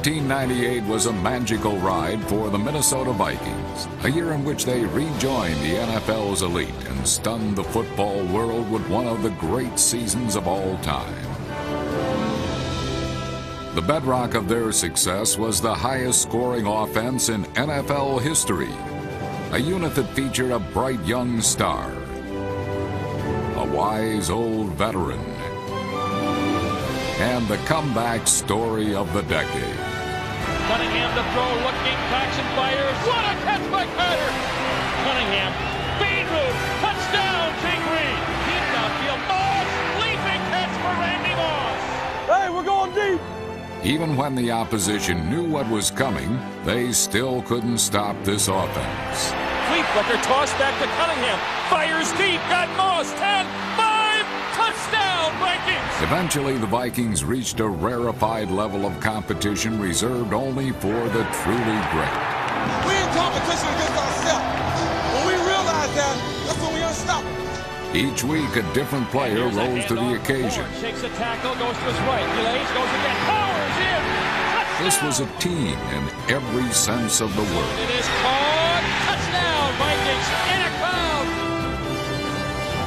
1998 was a magical ride for the Minnesota Vikings, a year in which they rejoined the NFL's elite and stunned the football world with one of the great seasons of all time. The bedrock of their success was the highest-scoring offense in NFL history, a unit that featured a bright young star, a wise old veteran, and the comeback story of the decade. Cunningham to throw, looking, Paxson fires. What a catch by Carter! Cunningham, feed route, touchdown, King Reed. Deep downfield, Moss, leaping catch for Randy Moss. Hey, we're going deep. Even when the opposition knew what was coming, they still couldn't stop this offense. Fleetbooker tossed back to Cunningham, fires deep, got Moss, 10, 5, touchdown, Vikings! Eventually, the Vikings reached a rarefied level of competition reserved only for the truly great. We in competition against ourselves. When we realize that, that's when we unstoppable. Each week, a different player rose to the occasion. Ford shakes a tackle, goes to his right, delays, goes again, powers in! Touchdown! This was a team in every sense of the word. It is caught, touchdown, Vikings in a crowd!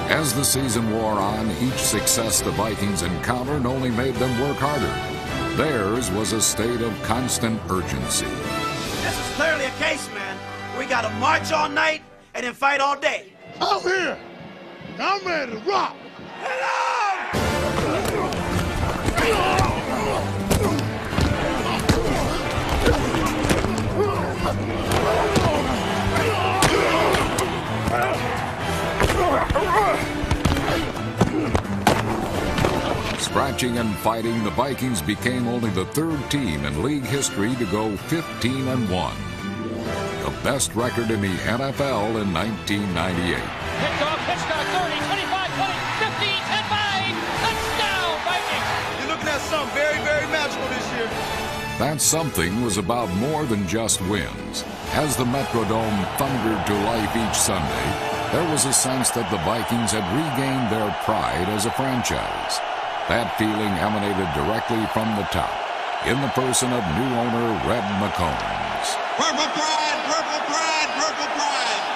As the season wore on, each success the Vikings encountered only made them work harder. Theirs was a state of constant urgency. This is clearly a case, man. We got to march all night and then fight all day. I'm here. I'm ready to rock. Scratching and fighting, the Vikings became only the third team in league history to go 15-1. The best record in the NFL in 1998. Kickoff, Hitchcock, 30, 25, 20, 15, 10, 5, touchdown, Vikings! You're looking at something very, very magical this year. That something was about more than just wins. As the Metrodome thundered to life each Sunday, there was a sense that the Vikings had regained their pride as a franchise. That feeling emanated directly from the top, in the person of new owner Red McCombs. Purple pride, purple pride, purple pride.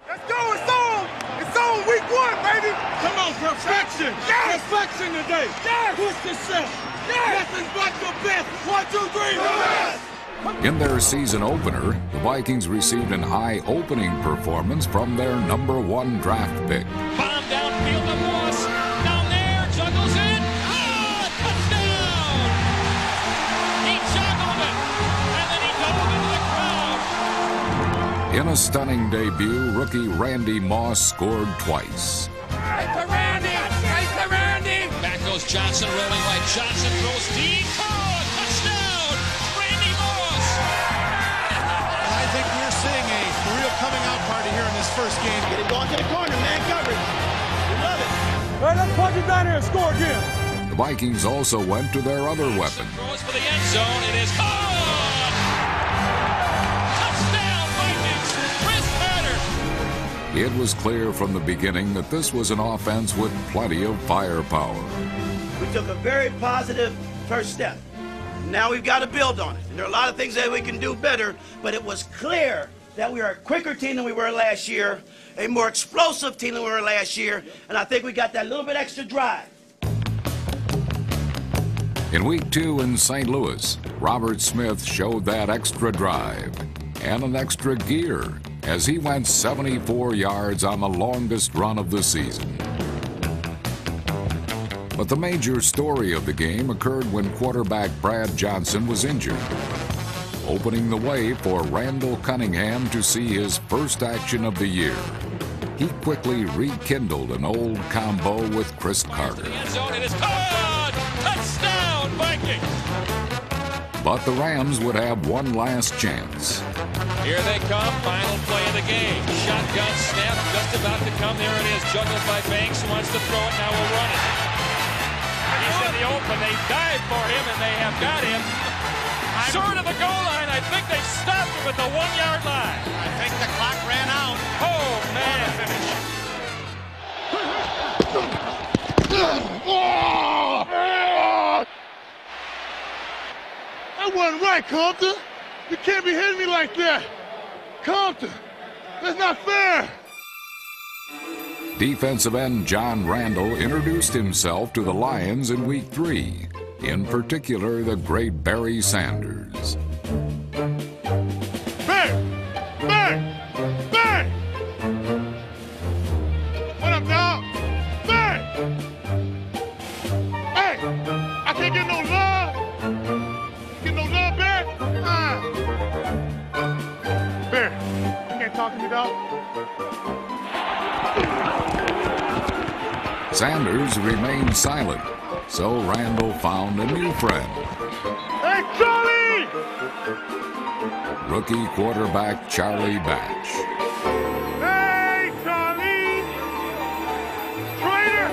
Let's go, it's on! It's on week 1, baby! Come on, perfection! Yes! Perfection today! Yes! Push yourself! Yes! Nothing but the best! 1, 2, 3, yes! In their season opener, the Vikings received an eye-opening performance from their #1 draft pick. Bomb downfield to Moss, down there, juggles it, touchdown! He juggled it, and then he dove into the crowd. In a stunning debut, rookie Randy Moss scored twice. Right to Randy! Right to Randy! Back goes Johnson, rolling right. Johnson throws deep. Touchdown! Randy Moss! I think we're seeing a real coming out party here in this first game. Get it going to the corner, man, coverage. We love it. All right, let's punch it down here and score again. The Vikings also went to their other weapon. Throws for the end zone. It is caught! Touchdown, Vikings! Chris Carter! It was clear from the beginning that this was an offense with plenty of firepower. We took a very positive first step. Now we've got to build on it. And there are a lot of things that we can do better, but it was clear that we are a quicker team than we were last year, a more explosive team than we were last year, and I think we got that little bit extra drive. In week 2 in St. Louis, Robert Smith showed that extra drive and an extra gear as he went 74 yards on the longest run of the season. But the major story of the game occurred when quarterback Brad Johnson was injured, opening the way for Randall Cunningham to see his first action of the year. He quickly rekindled an old combo with Chris Carter. The end zone, it is caught! Touchdown, Vikings! But the Rams would have one last chance. Here they come, final play of the game. Shotgun snap, just about to come. There it is, juggled by Banks, who wants to throw it, now will run it. He's in the open, they dive for him, and they have got him. short of the goal line. I think they stopped him at the 1-yard line. I think the clock ran out. Oh, man. That wasn't right, Compton. You can't be hitting me like that. Compton, that's not fair. Defensive end John Randall introduced himself to the Lions in Week 3, in particular the great Barry Sanders. Barry! Barry! Barry! What up, dog? Barry! Hey! I can't get no love! Get no love, Barry? Barry, you can't talk to me, dog? Sanders remained silent, so Randall found a new friend. Hey, Charlie! Rookie quarterback Charlie Batch. Hey, Charlie! Traitor!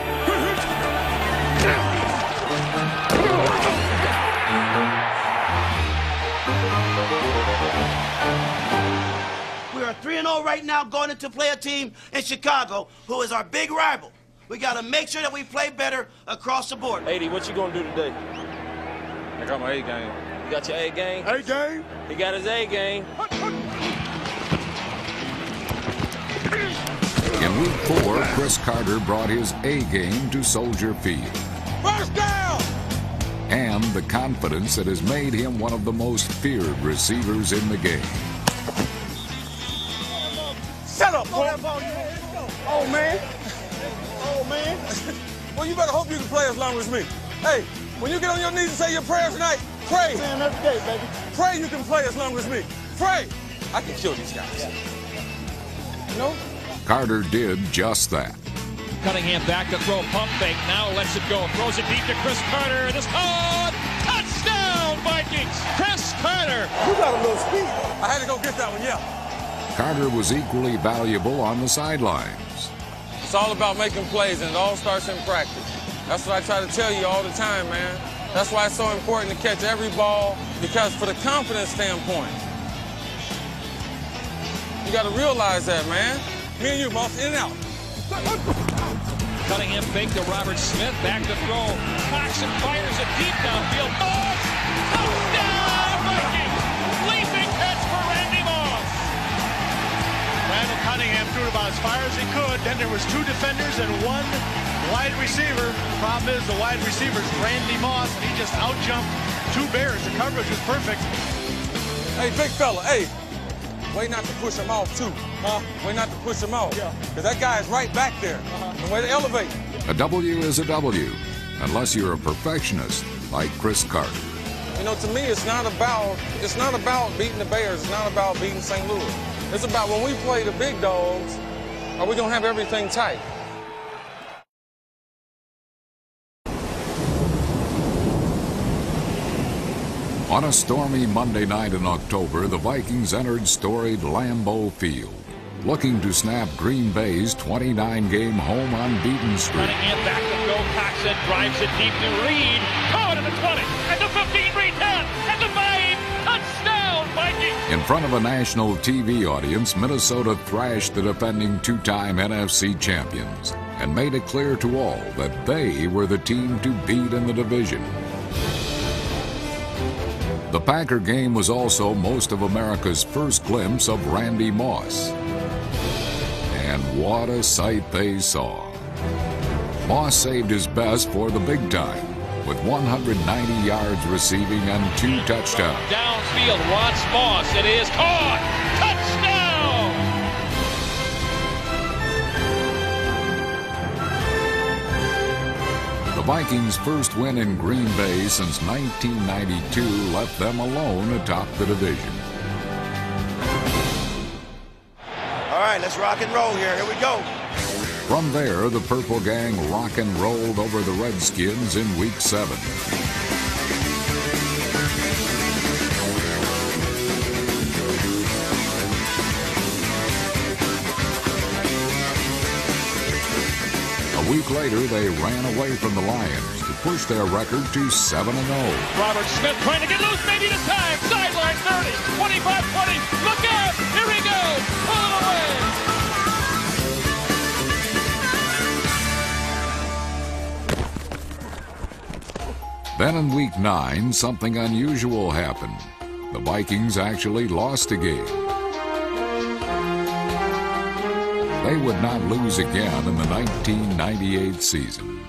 We are 3-0 right now, going into play a team in Chicago who is our big rival. We got to make sure that we play better across the board. 80, what you gonna do today? I got my A game. You got your A game? Hey, game? He got his A game. In Week 4, Chris Carter brought his A game to Soldier Field. First down! And the confidence that has made him one of the most feared receivers in the game. Shut up, boy. Oh, man. Oh, man. Well, you better hope you can play as long as me. Hey, when you get on your knees and say your prayers tonight, pray. Man, every day, baby. Pray you can play as long as me. Pray. I can kill these guys. You know? Carter did just that. Cunningham back to throw, pump fake, now lets it go. Throws it deep to Chris Carter. It is caught! Touchdown, Vikings! Chris Carter! You got a little speed. I had to go get that one, yeah. Carter was equally valuable on the sidelines. It's all about making plays, and it all starts in practice. That's what I try to tell you all the time, man. That's why it's so important to catch every ball, because for the confidence standpoint, you got to realize that, man. Me and you, boss, in and out. Cunningham fake to Robert Smith, back to throw. Paxson fires it deep downfield. Moss! Touchdown, Vikings! Leaping catch for Randy Moss! Randall Cunningham threw it about as far as he could. Then there was 2 defenders and 1 wide receiver. Problem is the wide receiver's Randy Moss, and he just out-jumped 2 Bears. The coverage was perfect. Hey, big fella, hey. Way not to push him off, too. Way not to push him off. Yeah. Because that guy is right back there. And way to elevate. A W is a W, unless you're a perfectionist like Chris Carter. You know, to me, it's not about beating the Bears. It's not about beating St. Louis. It's about when we play the big dogs, are we going to have everything tight? On a stormy Monday night in October, the Vikings entered storied Lambeau Field, looking to snap Green Bay's 29-game home unbeaten streak. Cunningham back to go. Paxson drives it deep to Reed. Caught at the 20, at the 15, Reed 10, at the 5. Touchdown, Vikings! In front of a national TV audience, Minnesota thrashed the defending 2-time NFC champions and made it clear to all that they were the team to beat in the division. The Packer game was also most of America's first glimpse of Randy Moss. And what a sight they saw. Moss saved his best for the big time, with 190 yards receiving and 2 touchdowns. Downfield, wants Moss. It is caught. Touchdown! The Vikings' first win in Green Bay since 1992 left them alone atop the division. All right, let's rock and roll here. Here we go. From there, the Purple Gang rock and rolled over the Redskins in Week 7. A week later, they ran away from the Lions to push their record to 7-0. Robert Smith trying to get loose, maybe this time. Sideline 30, 25-20. Look out! Here he goes! Pull it away! Then in week 9, something unusual happened. The Vikings actually lost a game. They would not lose again in the 1998 season.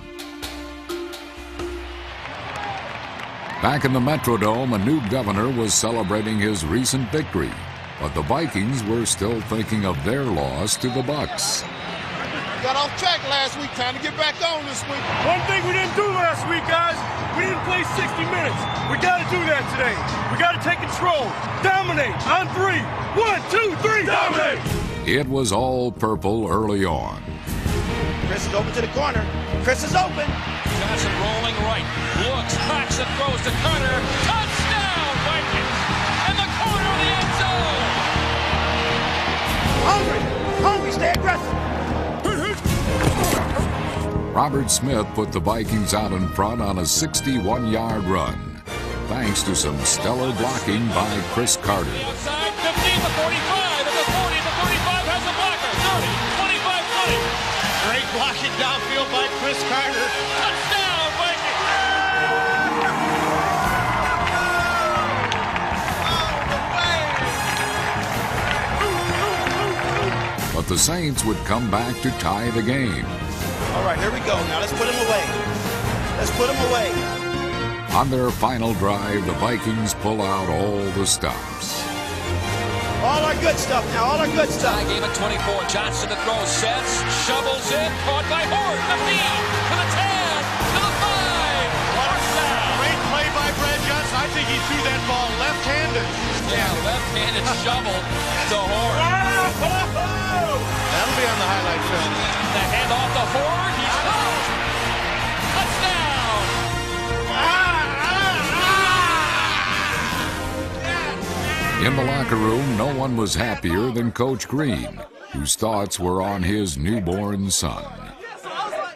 Back in the Metrodome, a new governor was celebrating his recent victory, but the Vikings were still thinking of their loss to the Bucks. Got off track last week, time to get back on this week. One thing we didn't do last week, guys, we didn't play 60 minutes. We got to do that today. We got to take control, dominate on 3. 1, 2, 3, dominate! It was all purple early on. Chris is open to the corner. Chris is open. Johnson rolling right. Looks, backs and throws to Carter. Touchdown, Vikings! In the corner of the end zone! Hungry, stay aggressive. Robert Smith put the Vikings out in front on a 61-yard run, thanks to some stellar blocking by Chris Carter. Outside, 15 to 45, and the 40 to 35 has a blocker. 30, 25, 20. Great blocking downfield by Chris Carter. Touchdown, Vikings! But the Saints would come back to tie the game. All right, here we go. Now let's put him away. Let's put him away. On their final drive, the Vikings pull out all the stops. All our good stuff now, all our good stuff. Tie game at 24. Johnson to throw, sets, shovels in, caught by Hort. The feed to the 10, to the 5. Touchdown. Great play by Brad Johnson. I think he threw that ball left-handed. Yeah, left-handed shovel to Hort. That'll be on the highlight film. The handoff to Hort. He's caught. Touchdown. In the locker room, no one was happier than Coach Green, whose thoughts were on his newborn son.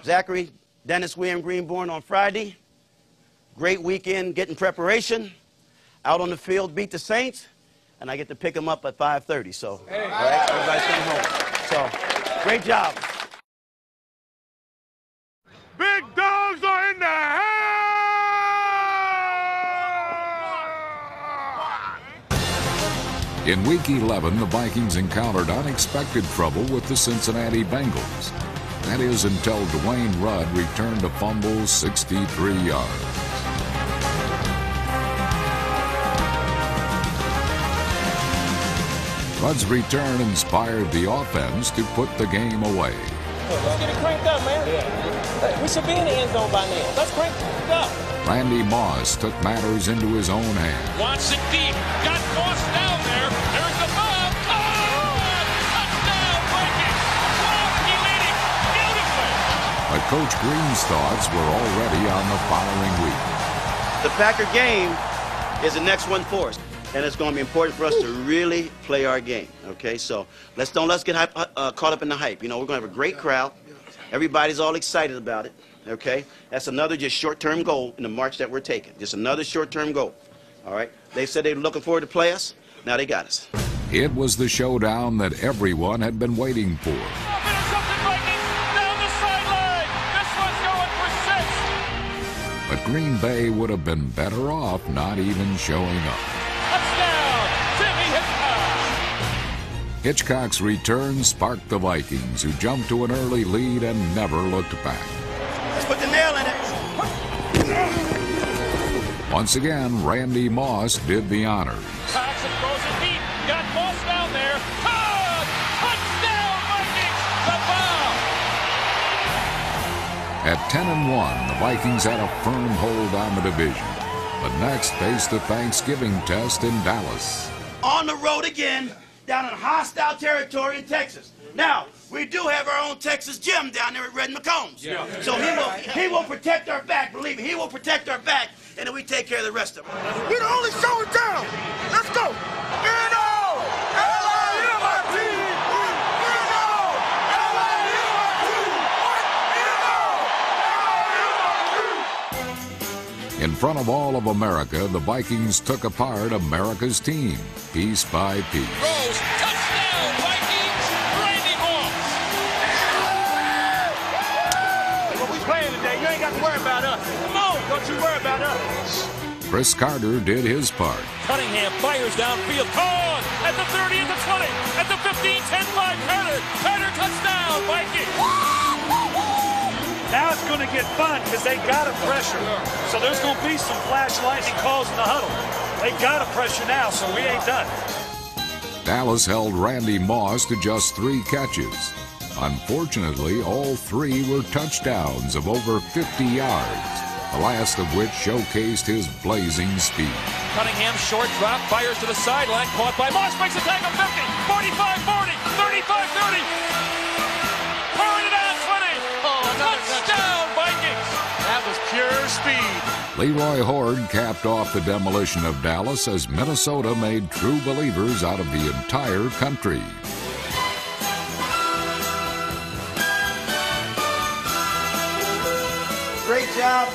Zachary, Dennis William Green born on Friday. Great weekend getting preparation. Out on the field, beat the Saints, and I get to pick him up at 5:30. So, all right, everybody's coming home. So, great job. Big dogs are in the house! In Week 11, the Vikings encountered unexpected trouble with the Cincinnati Bengals. That is until Dwayne Rudd returned a fumble 63 yards. Rudd's return inspired the offense to put the game away. Let's get it cranked up, man. Yeah. We should be in the end zone by now. Let's crank it up. Randy Moss took matters into his own hands. Wants it deep. Got Moss down there. There's the bomb. Oh! Touchdown, Vikings! Wow, he made it beautifully. But Coach Green's thoughts were already on the following week. The Packer game is the next one for us. And it's going to be important for us to really play our game, okay? So let's get caught up in the hype. You know, we're going to have a great crowd. Everybody's all excited about it, okay? That's another just short-term goal in the march that we're taking. Just another short-term goal, all right? They said they were looking forward to play us. Now they got us. It was the showdown that everyone had been waiting for. Intercepted Vikings down the sideline. This one's going for 6. But Green Bay would have been better off not even showing up. Touchdown, Jimmy Hitchcock. Hitchcock's return sparked the Vikings, who jumped to an early lead and never looked back. Let's put the nail in it. Once again, Randy Moss did the honors. Paxson throws it deep. Got Moss down there. Touchdown, Vikings. The foul. At 10-1, the Vikings had a firm hold on the division, but next faced the Thanksgiving test in Dallas. On the road again, down in hostile territory in Texas. Now, we do have our own Texas Jim down there at Red McCombs. Yeah. So he will protect our back, believe me. He will protect our back, and then we take care of the rest of them. We're the only show in town. Let's go. In front of all of America, the Vikings took apart America's team, piece by piece. Throws, touchdown, Vikings, Randy Moss. What we playing today, you ain't got to worry about us. Come on, don't you worry about us. Chris Carter did his part. Cunningham fires downfield, caught at the 30, at the 20, at the 15, 10-5, Carter, touchdown, Vikings. Now it's going to get fun because they got to pressure. So there's going to be some flash lightning calls in the huddle. They got to pressure now, so we ain't done. Dallas held Randy Moss to just 3 catches. Unfortunately, all 3 were touchdowns of over 50 yards, the last of which showcased his blazing speed. Cunningham, short drop, fires to the sideline, caught by Moss, makes a tackle, 50, 45, 40, 35, 30. Throwing it out, 20. Touchdown, Vikings. That was pure speed. Leroy Horde capped off the demolition of Dallas as Minnesota made true believers out of the entire country. Great job.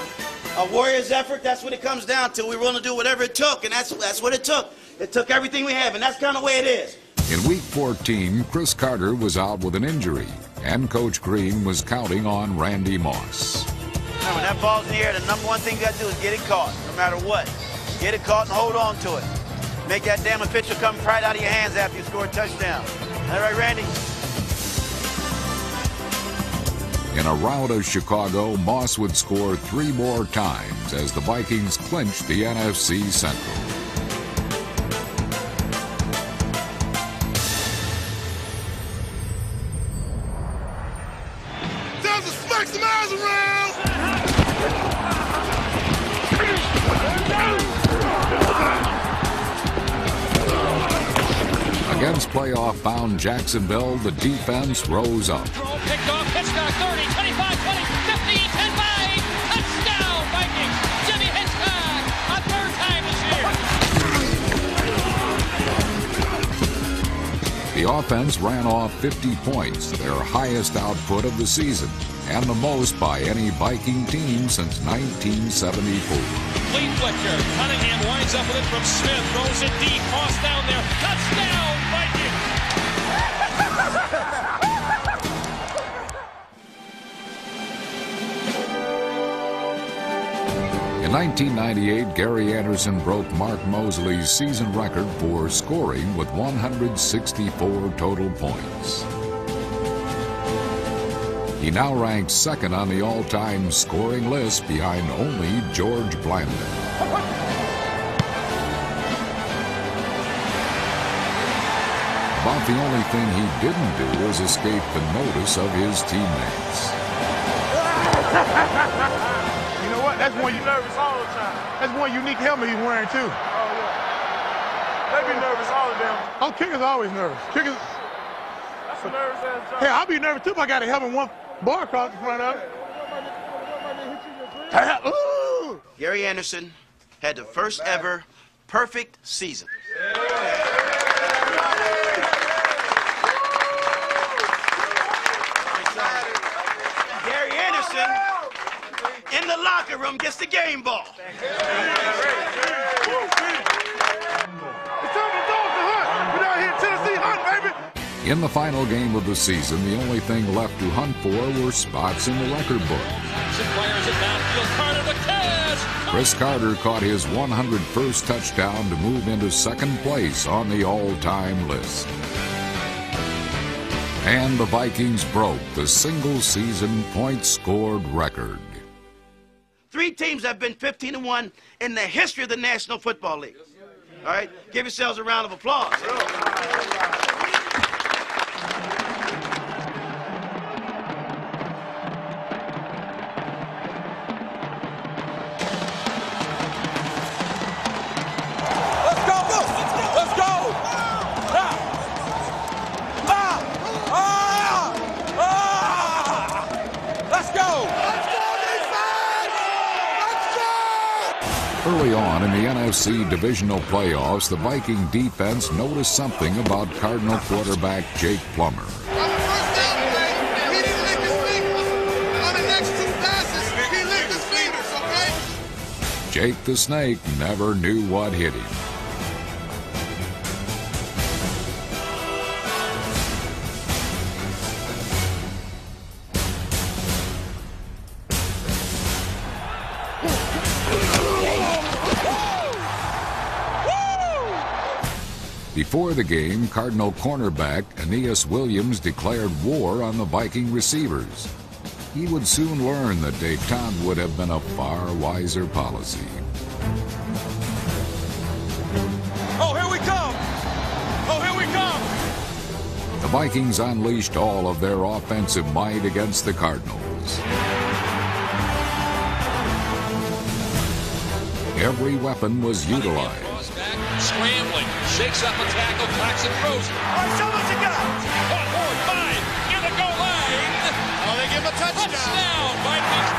A Warriors effort, that's what it comes down to. We were willing to do whatever it took, and that's what it took. It took everything we have, and that's kind of the way it is. In Week 14, Chris Carter was out with an injury, and Coach Green was counting on Randy Moss. Now, when that ball's in the air, the number one thing you got to do is get it caught, no matter what. Get it caught and hold on to it. Make that damn pitcher come right out of your hands after you score a touchdown. All right, Randy? In a rout of Chicago, Moss would score 3 more times as the Vikings clinched the NFC Central. Time to smack some eyes around! Against playoff-bound Jacksonville, the defense rose up. Picked off, Hitchcock, 30, 25, 20, 15, 10-5. Touchdown, Vikings. Jimmy Hitchcock, a 3rd time this year. The offense ran off 50 points, their highest output of the season, and the most by any Viking team since 1974. Flea Fletcher, Cunningham winds up with it from Smith, throws it deep, Moss down there. Touchdown, Vikings. In 1998, Gary Anderson broke Mark Mosley's season record for scoring with 164 total points. He now ranks 2nd on the all-time scoring list behind only George Blandon. About the only thing he didn't do was escape the notice of his teammates. You know what? That's one you nervous all the time. That's one unique helmet he's wearing too. Oh yeah. They be nervous, all of them. Oh, kickers always nervous. Kickers. That's a nervous ass job. Hey, I'll be nervous too if I got a helmet one bar across the front of it. Ooh. Gary Anderson had the first ever perfect season. Gary Anderson in the locker room gets the game ball. It's time to dog the hunt. We're out here in Tennessee hunt, baby. In the final game of the season, the only thing left to hunt for were spots in the record book. Chris Carter caught his 101st touchdown to move into 2nd place on the all-time list. And the Vikings broke the single-season points scored record. 3 teams have been 15-1 in the history of the National Football League. All right? Give yourselves a round of applause. Early on in the NFC divisional playoffs, the Viking defense noticed something about Cardinal quarterback Jake Plummer. On the first down play, he didn't lick his fingers. On the next 2 passes, he licked his fingers, okay? Jake the Snake never knew what hit him. Before the game, Cardinal cornerback Aeneas Williams declared war on the Viking receivers. He would soon learn that détente would have been a far wiser policy. Oh, here we come! Oh, here we come! The Vikings unleashed all of their offensive might against the Cardinals. Every weapon was utilized. Scrambling, shakes up a tackle, cracks and throws. All right, so what's he got? 1, 4, 5, near the goal line. Oh, they give him a touchdown. Touchdown, Vikings.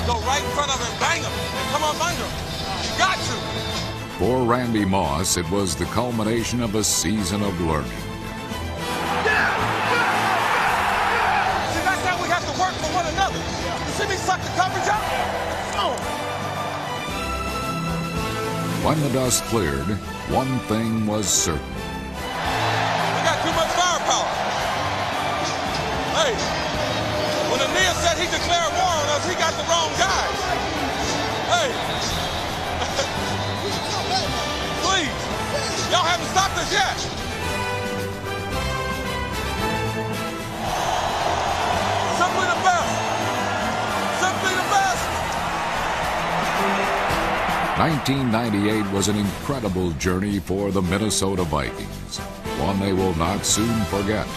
Go right in front of him, bang him, and come up under him. You got to. For Randy Moss, it was the culmination of a season of learning. See, that's how we have to work for one another. You see me suck the coverage up? Oh. When the dust cleared, one thing was certain. We got too much firepower. Hey, when Aeneas said he declared war on us, he got the wrong guys. Hey. Please, y'all haven't stopped us yet. Simply the best. Simply the best. 1998 was an incredible journey for the Minnesota Vikings, one they will not soon forget.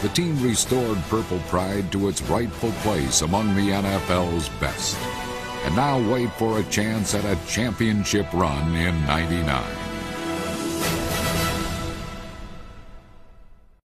The team restored purple pride to its rightful place among the NFL's best, and now wait for a chance at a championship run in '99.